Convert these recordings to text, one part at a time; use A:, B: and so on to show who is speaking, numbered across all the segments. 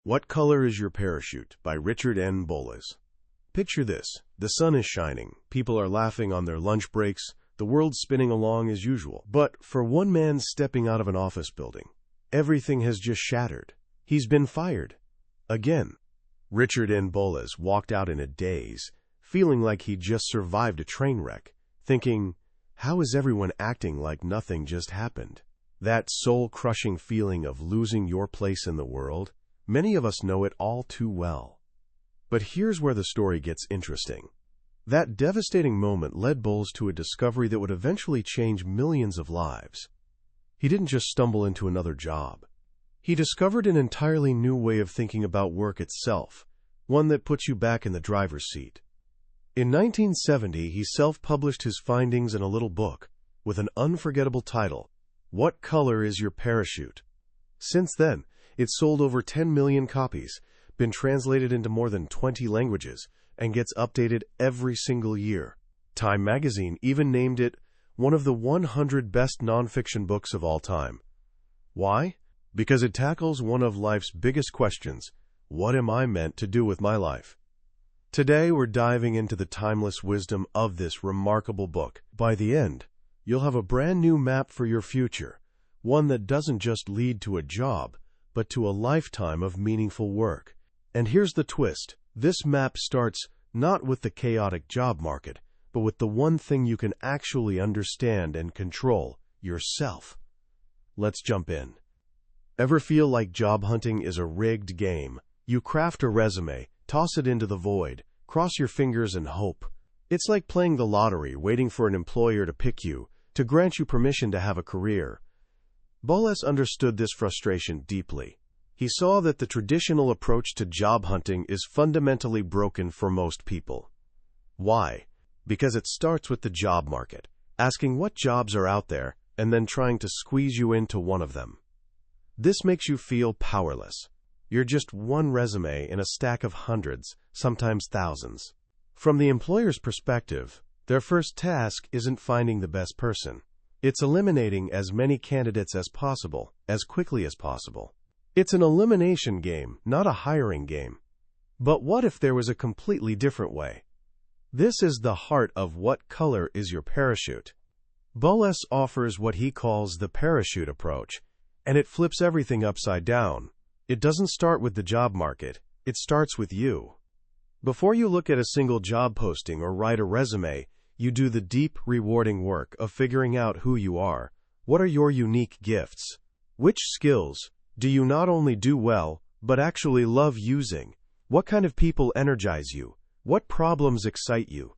A: What Color is Your Parachute? By Richard N. Bolles. Picture this. The sun is shining, people are laughing on their lunch breaks, the world's spinning along as usual. But for one man stepping out of an office building, everything has just shattered. He's been fired. Again. Richard N. Bolles walked out in a daze, feeling like he'd just survived a train wreck, thinking, how is everyone acting like nothing just happened? That soul-crushing feeling of losing your place in the world, many of us know it all too well. But here's where the story gets interesting. That devastating moment led Bolles to a discovery that would eventually change millions of lives. He didn't just stumble into another job. He discovered an entirely new way of thinking about work itself, one that puts you back in the driver's seat. In 1970, he self-published his findings in a little book with an unforgettable title, What Color is Your Parachute? Since then, it's sold over 10 million copies, been translated into more than 20 languages, and gets updated every single year. Time magazine even named it one of the 100 best nonfiction books of all time. Why? Because it tackles one of life's biggest questions: what am I meant to do with my life? Today, we're diving into the timeless wisdom of this remarkable book. By the end, you'll have a brand new map for your future, one that doesn't just lead to a job, but to a lifetime of meaningful work. And here's the twist. This map starts not with the chaotic job market, but with the one thing you can actually understand and control: yourself. Let's jump in. Ever feel like job hunting is a rigged game? You craft a resume, toss it into the void, cross your fingers and hope. It's like playing the lottery, waiting for an employer to pick you, to grant you permission to have a career. Bolles understood this frustration deeply. He saw that the traditional approach to job hunting is fundamentally broken for most people. Why? Because it starts with the job market, asking what jobs are out there, and then trying to squeeze you into one of them. This makes you feel powerless. You're just one resume in a stack of hundreds, sometimes thousands. From the employer's perspective, their first task isn't finding the best person. It's eliminating as many candidates as possible, as quickly as possible. It's an elimination game, not a hiring game. But what if there was a completely different way? This is the heart of What Color is Your Parachute? Bolles offers what he calls the parachute approach, and it flips everything upside down. It doesn't start with the job market, it starts with you. Before you look at a single job posting or write a resume, you do the deep, rewarding work of figuring out who you are. What are your unique gifts? Which skills do you not only do well, but actually love using? What kind of people energize you? What problems excite you?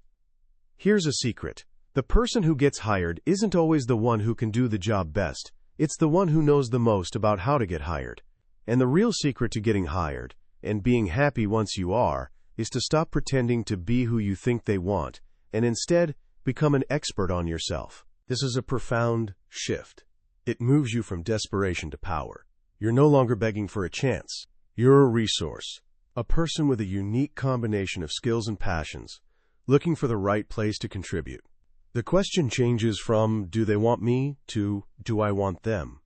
A: Here's a secret. The person who gets hired isn't always the one who can do the job best. It's the one who knows the most about how to get hired. And the real secret to getting hired, and being happy once you are, is to stop pretending to be who you think they want, and instead become an expert on yourself. This is a profound shift. It moves you from desperation to power. You're no longer begging for a chance. You're a resource, a person with a unique combination of skills and passions, looking for the right place to contribute. The question changes from, do they want me, to, do I want them?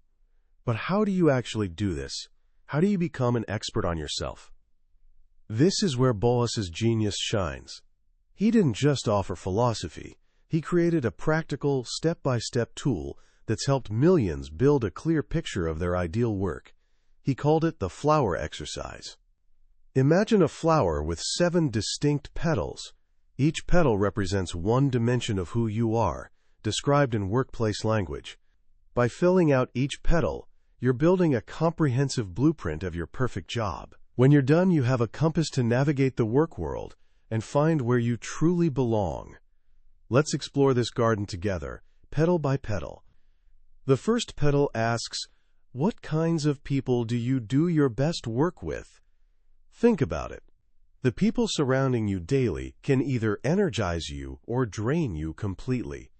A: But how do you actually do this? How do you become an expert on yourself? This is where Bolles' genius shines. He didn't just offer philosophy. He created a practical, step-by-step tool that's helped millions build a clear picture of their ideal work. He called it the flower exercise. Imagine a flower with 7 distinct petals. Each petal represents one dimension of who you are, described in workplace language. By filling out each petal, you're building a comprehensive blueprint of your perfect job. When you're done, you have a compass to navigate the work world and find where you truly belong. Let's explore this garden together, petal by petal. The first petal asks, what kinds of people do you do your best work with? Think about it. The people surrounding you daily can either energize you or drain you completely.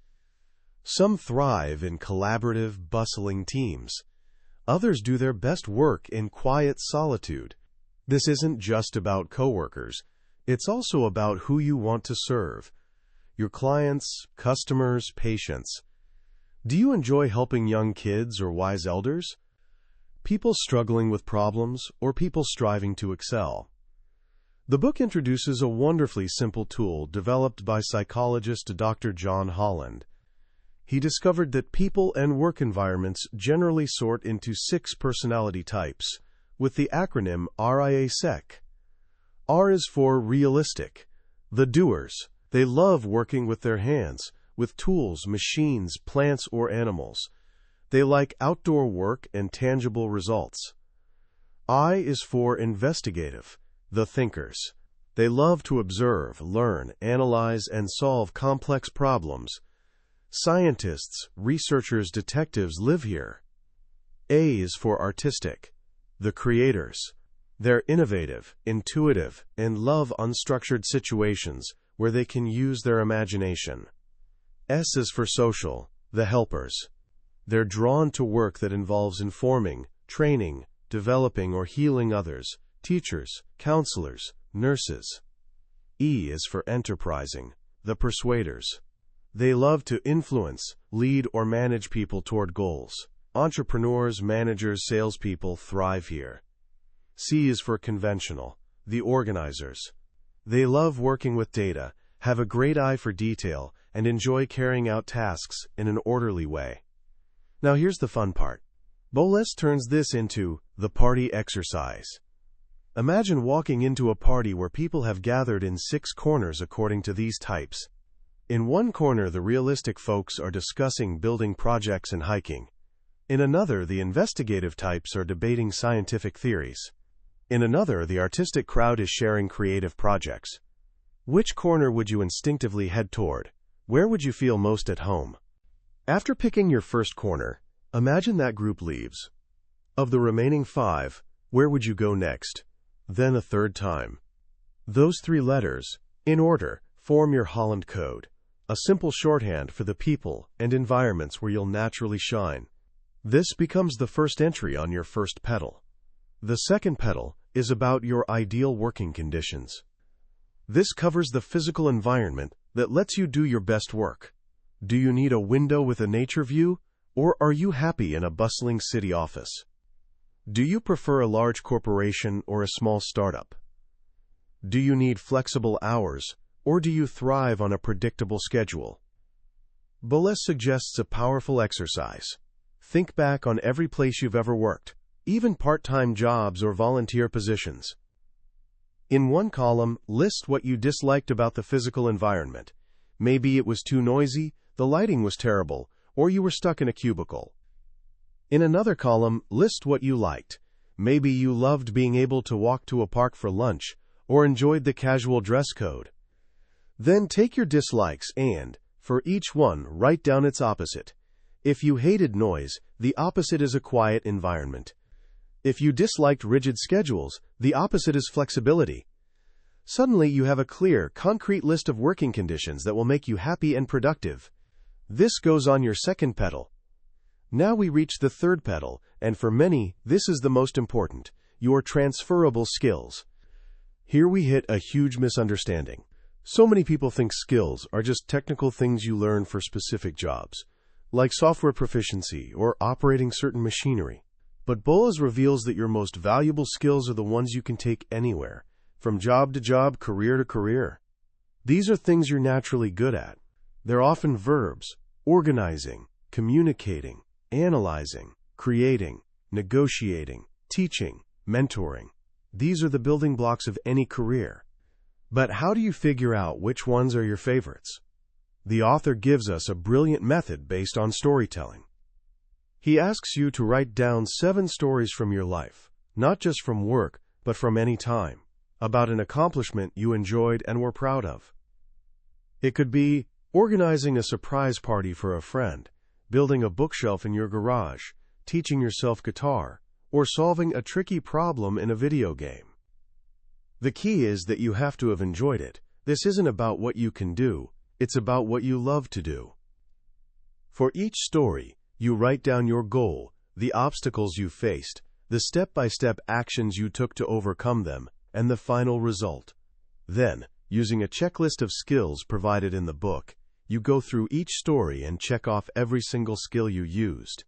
A: Some thrive in collaborative, bustling teams. Others do their best work in quiet solitude. This isn't just about coworkers. It's also about who you want to serve. Your clients, customers, patients. Do you enjoy helping young kids or wise elders? people struggling with problems, or people striving to excel. The book introduces a wonderfully simple tool developed by psychologist Dr. John Holland. He discovered that people and work environments generally sort into 6 personality types, with the acronym RIASEC. R is for realistic. The doers. They love working with their hands, with tools, machines, plants, or animals. They like outdoor work and tangible results. I is for investigative. The thinkers. They love to observe, learn, analyze, and solve complex problems. Scientists, researchers, detectives live here. A is for artistic. The creators. They're innovative, intuitive, and love unstructured situations where they can use their imagination. S is for social. The helpers. They're drawn to work that involves informing, training, developing, or healing others. Teachers, counselors, nurses. E is for enterprising. The persuaders. They love to influence, lead, or manage people toward goals. Entrepreneurs, managers, salespeople thrive here. C is for conventional. The organizers. They love working with data, have a great eye for detail, and enjoy carrying out tasks in an orderly way. Now here's the fun part. Bolles turns this into the party exercise. Imagine walking into a party where people have gathered in 6 corners according to these types. In one corner, the realistic folks are discussing building projects and hiking. In another, the investigative types are debating scientific theories. In another, the artistic crowd is sharing creative projects. Which corner would you instinctively head toward? Where would you feel most at home? After picking your first corner, imagine that group leaves. Of the remaining 5, where would you go next? Then a third time. Those 3 letters, in order, form your Holland code, a simple shorthand for the people and environments where you'll naturally shine. This becomes the first entry on your first petal. The second petal is about your ideal working conditions. This covers the physical environment that lets you do your best work. Do you need a window with a nature view, or are you happy in a bustling city office? Do you prefer a large corporation or a small startup? Do you need flexible hours, or do you thrive on a predictable schedule? Bolles suggests a powerful exercise. Think back on every place you've ever worked, even part-time jobs or volunteer positions. In one column, list what you disliked about the physical environment. Maybe it was too noisy, the lighting was terrible, or you were stuck in a cubicle. In another column, list what you liked. Maybe you loved being able to walk to a park for lunch, or enjoyed the casual dress code. Then take your dislikes and, for each one, write down its opposite. If you hated noise, the opposite is a quiet environment. If you disliked rigid schedules, the opposite is flexibility. Suddenly you have a clear, concrete list of working conditions that will make you happy and productive. This goes on your second petal. Now we reach the third petal, and for many, this is the most important, your transferable skills. Here we hit a huge misunderstanding. So many people think skills are just technical things you learn for specific jobs, like software proficiency or operating certain machinery. But Bolles reveals that your most valuable skills are the ones you can take anywhere, from job to job, career to career. These are things you're naturally good at. They're often verbs: organizing, communicating, analyzing, creating, negotiating, teaching, mentoring. These are the building blocks of any career. But how do you figure out which ones are your favorites? The author gives us a brilliant method based on storytelling. He asks you to write down 7 stories from your life, not just from work, but from any time, about an accomplishment you enjoyed and were proud of. It could be organizing a surprise party for a friend, building a bookshelf in your garage, teaching yourself guitar, or solving a tricky problem in a video game. The key is that you have to have enjoyed it. This isn't about what you can do, it's about what you love to do. For each story, you write down your goal, the obstacles you faced, the step-by-step actions you took to overcome them, and the final result. Then, using a checklist of skills provided in the book, you go through each story and check off every single skill you used.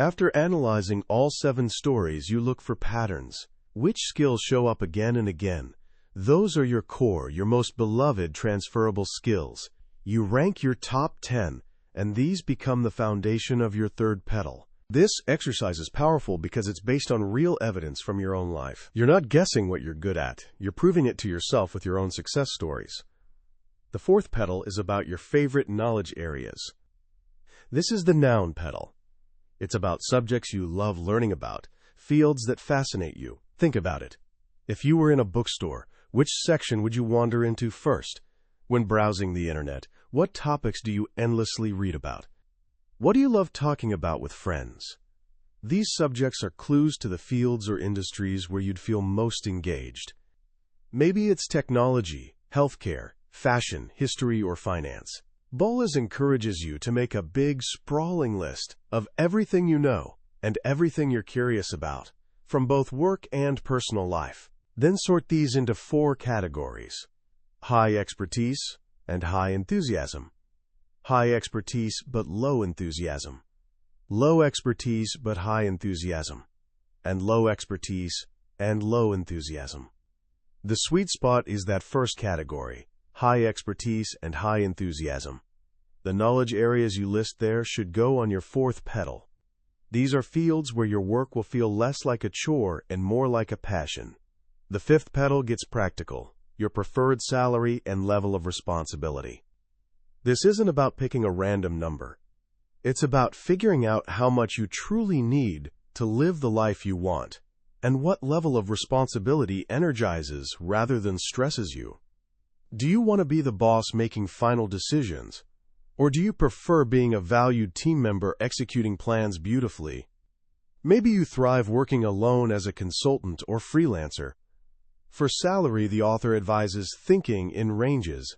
A: After analyzing all 7 stories, you look for patterns. Which skills show up again and again? Those are your core, your most beloved transferable skills. You rank your top 10, and these become the foundation of your third petal. This exercise is powerful because it's based on real evidence from your own life. You're not guessing what you're good at. You're proving it to yourself with your own success stories. The fourth petal is about your favorite knowledge areas. This is the noun petal. It's about subjects you love learning about, fields that fascinate you. Think about it. If you were in a bookstore, which section would you wander into first? When browsing the internet, what topics do you endlessly read about? What do you love talking about with friends? These subjects are clues to the fields or industries where you'd feel most engaged. Maybe it's technology, healthcare, fashion, history, or finance. Bolles encourages you to make a big, sprawling list of everything you know and everything you're curious about, from both work and personal life. Then sort these into 4 categories: high expertise and high enthusiasm, high expertise but low enthusiasm, low expertise but high enthusiasm, and low expertise and low enthusiasm. The sweet spot is that first category, high expertise and high enthusiasm. The knowledge areas you list there should go on your fourth petal. These are fields where your work will feel less like a chore and more like a passion. The fifth petal gets practical, your preferred salary and level of responsibility. This isn't about picking a random number. It's about figuring out how much you truly need to live the life you want, and what level of responsibility energizes rather than stresses you. Do you want to be the boss making final decisions, or do you prefer being a valued team member executing plans beautifully? Maybe you thrive working alone as a consultant or freelancer. For salary, the author advises thinking in ranges.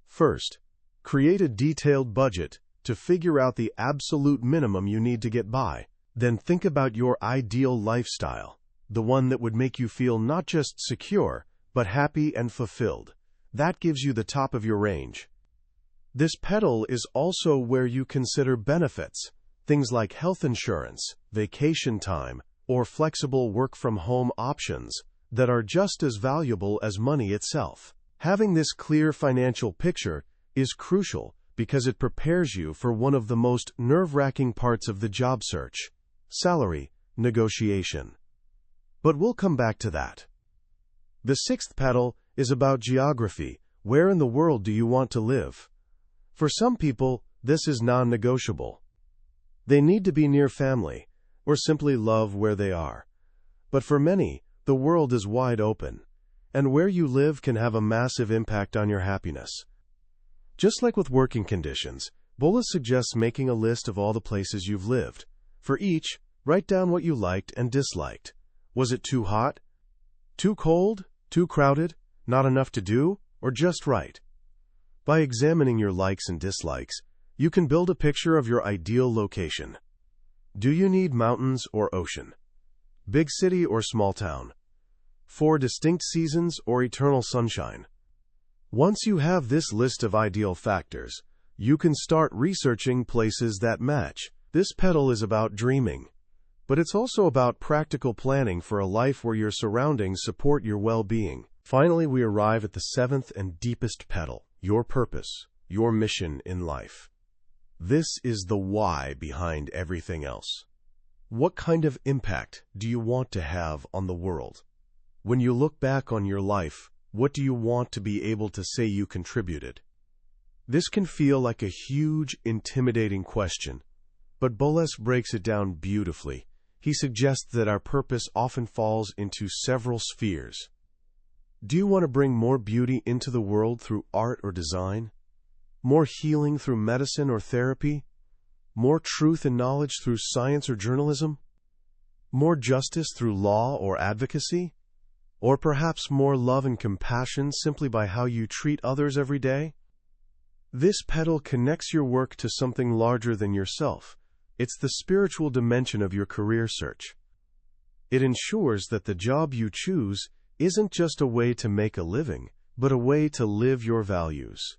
A: First, create a detailed budget to figure out the absolute minimum you need to get by. Then think about your ideal lifestyle, the one that would make you feel not just secure, but happy and fulfilled. That gives you the top of your range. This petal is also where you consider benefits, things like health insurance, vacation time, or flexible work-from-home options that are just as valuable as money itself. Having this clear financial picture is crucial because it prepares you for one of the most nerve-wracking parts of the job search: salary negotiation. But we'll come back to that. The sixth petal is about geography. Where in the world do you want to live? For some people, this is non-negotiable. They need to be near family, or simply love where they are. But for many, the world is wide open, and where you live can have a massive impact on your happiness. Just like with working conditions, Bolles suggests making a list of all the places you've lived. For each, write down what you liked and disliked. Was it too hot? Too cold? Too crowded? Not enough to do? Or just right? By examining your likes and dislikes, you can build a picture of your ideal location. Do you need mountains or ocean? Big city or small town? 4 distinct seasons or eternal sunshine? Once you have this list of ideal factors, you can start researching places that match. This petal is about dreaming, but it's also about practical planning for a life where your surroundings support your well-being. Finally, we arrive at the seventh and deepest petal, your purpose, your mission in life. This is the why behind everything else. What kind of impact do you want to have on the world? When you look back on your life, what do you want to be able to say you contributed? This can feel like a huge, intimidating question, but Bolles breaks it down beautifully. He suggests that our purpose often falls into several spheres. Do you want to bring more beauty into the world through art or design? More healing through medicine or therapy? More truth and knowledge through science or journalism? More justice through law or advocacy? Or perhaps more love and compassion simply by how you treat others every day? This petal connects your work to something larger than yourself. It's the spiritual dimension of your career search. It ensures that the job you choose isn't just a way to make a living, but a way to live your values.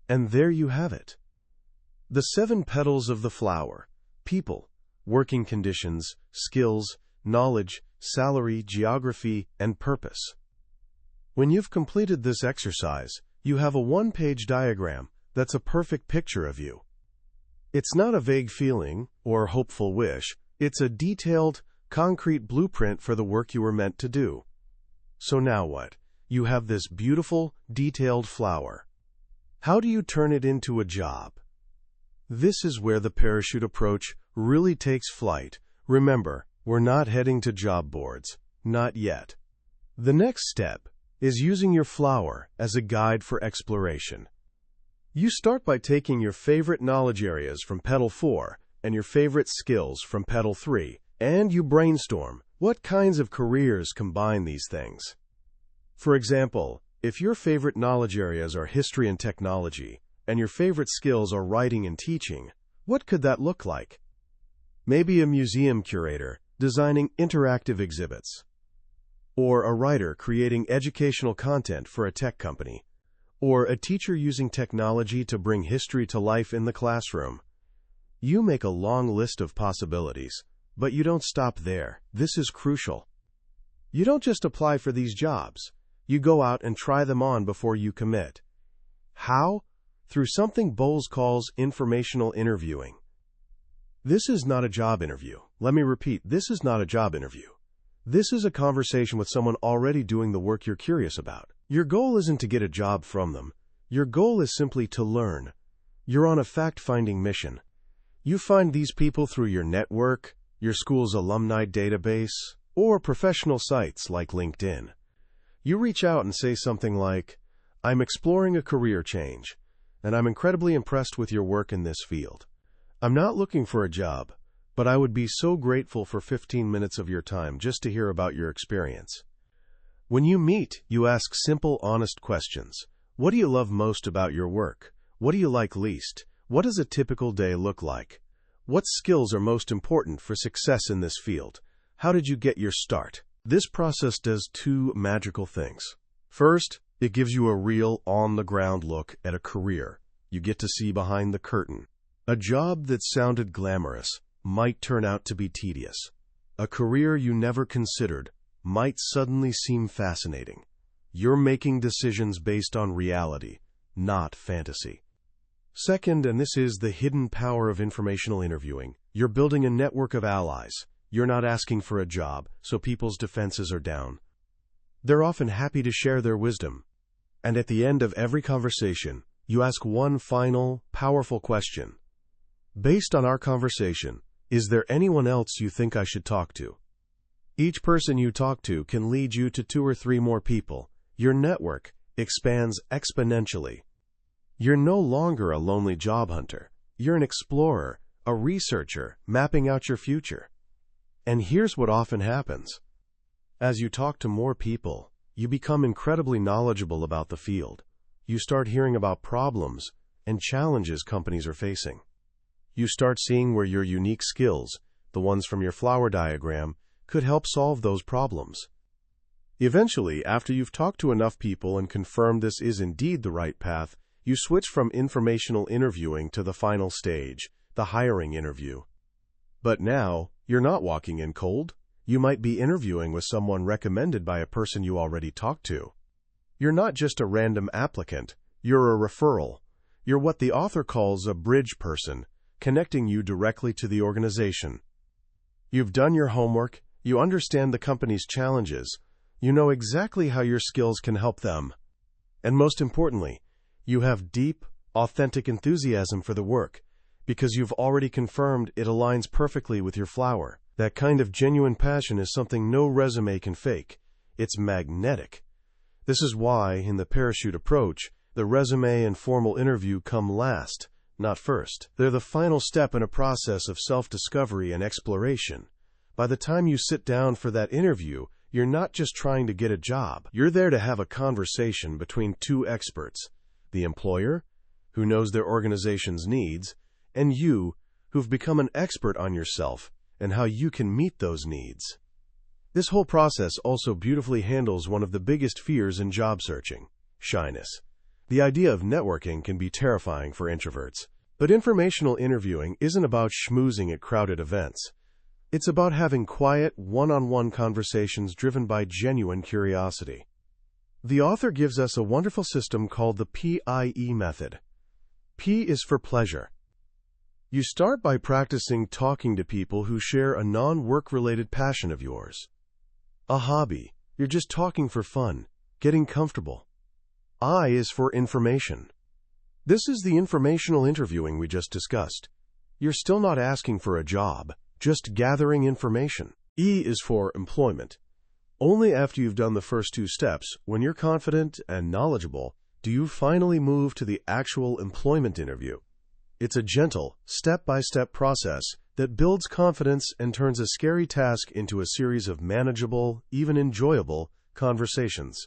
A: And there you have it. The 7 petals of the flower: people, working conditions, skills, knowledge, salary, geography, and purpose. When you've completed this exercise, you have a one-page diagram that's a perfect picture of you. It's not a vague feeling or hopeful wish. It's a detailed, concrete blueprint for the work you were meant to do. So now what? You have this beautiful, detailed flower. How do you turn it into a job? This is where the parachute approach really takes flight. Remember, we're not heading to job boards. Not yet. The next step is using your flower as a guide for exploration. You start by taking your favorite knowledge areas from Petal 4 and your favorite skills from Petal 3, and you brainstorm what kinds of careers combine these things. For example, if your favorite knowledge areas are history and technology, and your favorite skills are writing and teaching, what could that look like? Maybe a museum curator designing interactive exhibits, or a writer creating educational content for a tech company, or a teacher using technology to bring history to life in the classroom. You make a long list of possibilities, but you don't stop there. This is crucial. You don't just apply for these jobs. You go out and try them on before you commit. How? Through something Bolles calls informational interviewing. This is not a job interview. Let me repeat, this is not a job interview. This is a conversation with someone already doing the work you're curious about. Your goal isn't to get a job from them. Your goal is simply to learn. You're on a fact-finding mission. You find these people through your network, your school's alumni database, or professional sites like LinkedIn. You reach out and say something like, "I'm exploring a career change, and I'm incredibly impressed with your work in this field. I'm not looking for a job, but I would be so grateful for 15 minutes of your time just to hear about your experience." When you meet, you ask simple, honest questions. What do you love most about your work? What do you like least? What does a typical day look like? What skills are most important for success in this field? How did you get your start? This process does two magical things. First, it gives you a real, on-the-ground look at a career. You get to see behind the curtain. A job that sounded glamorous might turn out to be tedious. A career you never considered might suddenly seem fascinating. You're making decisions based on reality, not fantasy. Second, and this is the hidden power of informational interviewing, you're building a network of allies. You're not asking for a job, so people's defenses are down. They're often happy to share their wisdom. And at the end of every conversation, you ask one final, powerful question. Based on our conversation, is there anyone else you think I should talk to? Each person you talk to can lead you to 2 or 3 more people. Your network expands exponentially. You're no longer a lonely job hunter. You're an explorer, a researcher, mapping out your future. And here's what often happens. As you talk to more people, you become incredibly knowledgeable about the field. You start hearing about problems and challenges companies are facing. You start seeing where your unique skills, the ones from your flower diagram, could help solve those problems. Eventually, after you've talked to enough people and confirmed this is indeed the right path, you switch from informational interviewing to the final stage, the hiring interview. But now, you're not walking in cold. You might be interviewing with someone recommended by a person you already talked to. You're not just a random applicant. You're a referral. You're what the author calls a bridge person, connecting you directly to the organization. You've done your homework. You understand the company's challenges. You know exactly how your skills can help them. And most importantly, you have deep, authentic enthusiasm for the work because you've already confirmed it aligns perfectly with your flower. That kind of genuine passion is something no resume can fake. It's magnetic. This is why, in the parachute approach, the resume and formal interview come last, not first. They're the final step in a process of self-discovery and exploration. By the time you sit down for that interview, you're not just trying to get a job. You're there to have a conversation between 2 experts, the employer, who knows their organization's needs, and you, who've become an expert on yourself and how you can meet those needs. This whole process also beautifully handles one of the biggest fears in job searching, shyness. The idea of networking can be terrifying for introverts, But informational interviewing isn't about schmoozing at crowded events. It's about having quiet, one-on-one conversations driven by genuine curiosity. The author gives us a wonderful system called the PIE method. P is for pleasure. You start by practicing talking to people who share a non-work-related passion of yours. A hobby. You're just talking for fun, getting comfortable. I is for information. This is the informational interviewing we just discussed. You're still not asking for a job, just gathering information. E is for employment. Only after you've done the first two steps, when you're confident and knowledgeable, do you finally move to the actual employment interview. It's a gentle, step-by-step process that builds confidence and turns a scary task into a series of manageable, even enjoyable, conversations.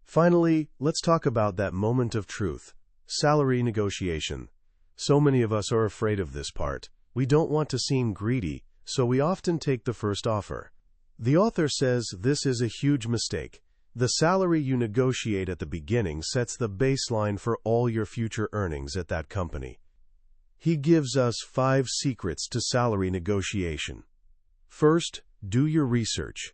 A: Finally, let's talk about that moment of truth, salary negotiation. So many of us are afraid of this part. We don't want to seem greedy, so we often take the first offer. The author says this is a huge mistake. The salary you negotiate at the beginning sets the baseline for all your future earnings at that company. He gives us 5 secrets to salary negotiation. First, do your research.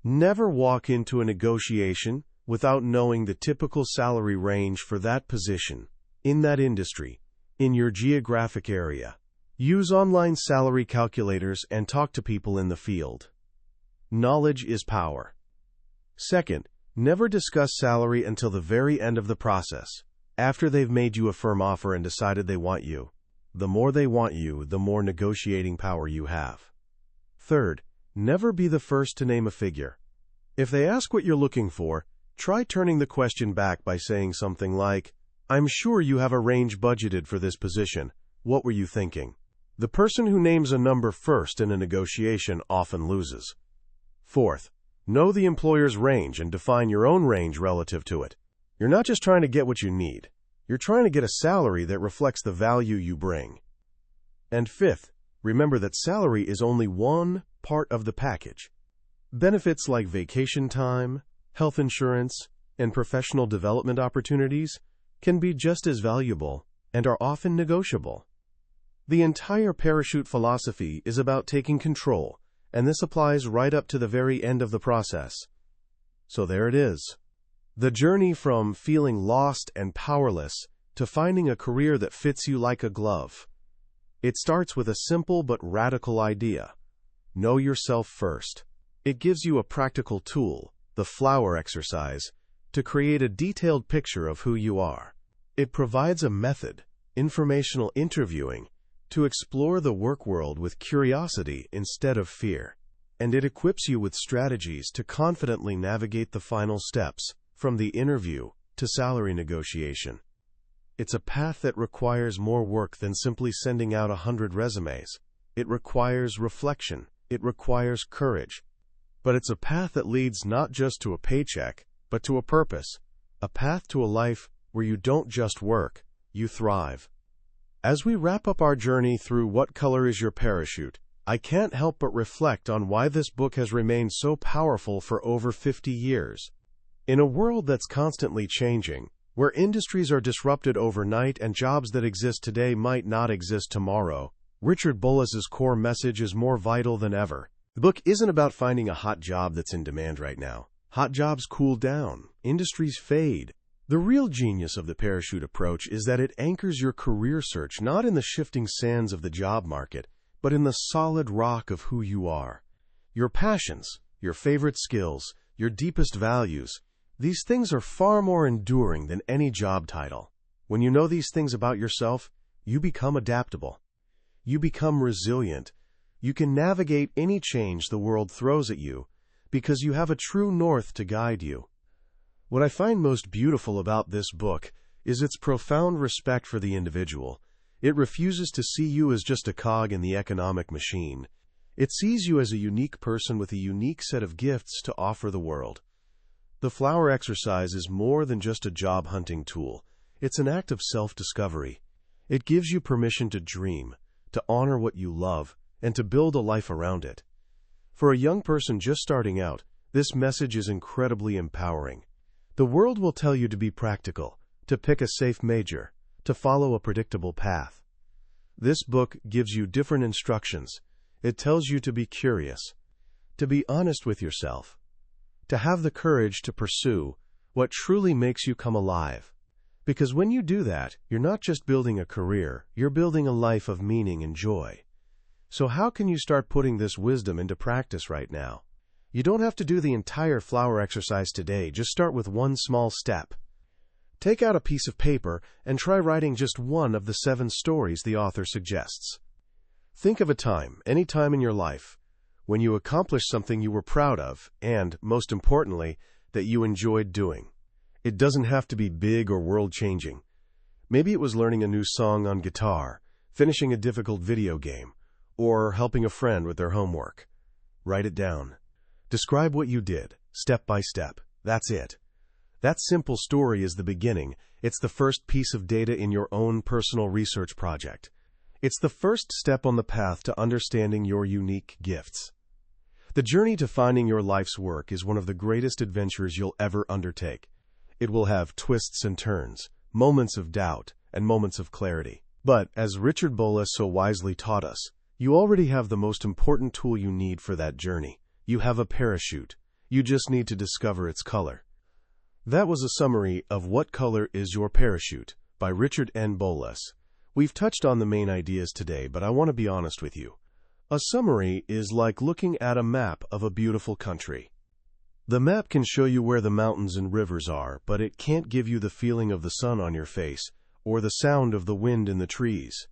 A: Never walk into a negotiation without knowing the typical salary range for that position, in that industry, in your geographic area. Use online salary calculators and talk to people in the field. Knowledge is power. Second, never discuss salary until the very end of the process, after they've made you a firm offer and decided they want you. The more they want you, the more negotiating power you have. Third, never be the first to name a figure. If they ask what you're looking for, try turning the question back by saying something like, "I'm sure you have a range budgeted for this position. What were you thinking?" The person who names a number first in a negotiation often loses. Fourth, know the employer's range and define your own range relative to it. You're not just trying to get what you need. You're trying to get a salary that reflects the value you bring. And fifth, remember that salary is only one part of the package. Benefits like vacation time, health insurance, and professional development opportunities can be just as valuable and are often negotiable. The entire parachute philosophy is about taking control, and this applies right up to the very end of the process. So there it is. The journey from feeling lost and powerless to finding a career that fits you like a glove. It starts with a simple but radical idea. Know yourself first. It gives you a practical tool, the flower exercise, to create a detailed picture of who you are. It provides a method, informational interviewing, to explore the work world with curiosity instead of fear. And it equips you with strategies to confidently navigate the final steps, from the interview to salary negotiation. It's a path that requires more work than simply sending out 100 resumes. It requires reflection. It requires courage. But it's a path that leads not just to a paycheck, but to a purpose. A path to a life where you don't just work, you thrive. As we wrap up our journey through What Color is Your Parachute, I can't help but reflect on why this book has remained so powerful for over 50 years. In a world that's constantly changing, where industries are disrupted overnight and jobs that exist today might not exist tomorrow, Richard Bolles' core message is more vital than ever. The book isn't about finding a hot job that's in demand right now. Hot jobs cool down. Industries fade. The real genius of the parachute approach is that it anchors your career search not in the shifting sands of the job market, but in the solid rock of who you are. Your passions, your favorite skills, your deepest values, these things are far more enduring than any job title. When you know these things about yourself, you become adaptable. You become resilient. You can navigate any change the world throws at you because you have a true north to guide you. What I find most beautiful about this book is its profound respect for the individual. It refuses to see you as just a cog in the economic machine. It sees you as a unique person with a unique set of gifts to offer the world. The flower exercise is more than just a job-hunting tool. It's an act of self-discovery. It gives you permission to dream, to honor what you love, and to build a life around it. For a young person just starting out, this message is incredibly empowering. The world will tell you to be practical, to pick a safe major, to follow a predictable path. This book gives you different instructions. It tells you to be curious, to be honest with yourself, to have the courage to pursue what truly makes you come alive. Because when you do that, you're not just building a career, you're building a life of meaning and joy. So how can you start putting this wisdom into practice right now? You don't have to do the entire flower exercise today, just start with one small step. Take out a piece of paper and try writing just one of the 7 stories the author suggests. Think of a time, any time in your life, when you accomplished something you were proud of and, most importantly, that you enjoyed doing. It doesn't have to be big or world-changing. Maybe it was learning a new song on guitar, finishing a difficult video game, or helping a friend with their homework. Write it down. Describe what you did, step by step. That's it. That simple story is the beginning. It's the first piece of data in your own personal research project. It's the first step on the path to understanding your unique gifts. The journey to finding your life's work is one of the greatest adventures you'll ever undertake. It will have twists and turns, moments of doubt, and moments of clarity. But, as Richard Bolles so wisely taught us, you already have the most important tool you need for that journey. You have a parachute. You just need to discover its color. That was a summary of What Color is Your Parachute by Richard N. Bolles. We've touched on the main ideas today, but I want to be honest with you. A summary is like looking at a map of a beautiful country. The map can show you where the mountains and rivers are, but it can't give you the feeling of the sun on your face or the sound of the wind in the trees.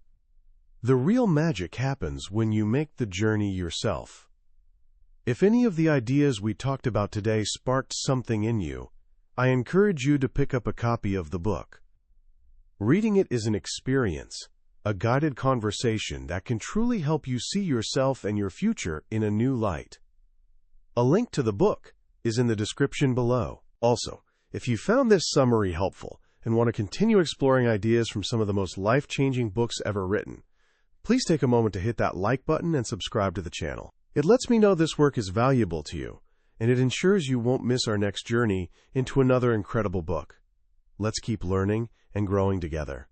A: The real magic happens when you make the journey yourself. If any of the ideas we talked about today sparked something in you, I encourage you to pick up a copy of the book. Reading it is an experience, a guided conversation that can truly help you see yourself and your future in a new light. A link to the book is in the description below. Also, if you found this summary helpful and want to continue exploring ideas from some of the most life-changing books ever written, please take a moment to hit that like button and subscribe to the channel. It lets me know this work is valuable to you, and it ensures you won't miss our next journey into another incredible book. Let's keep learning and growing together.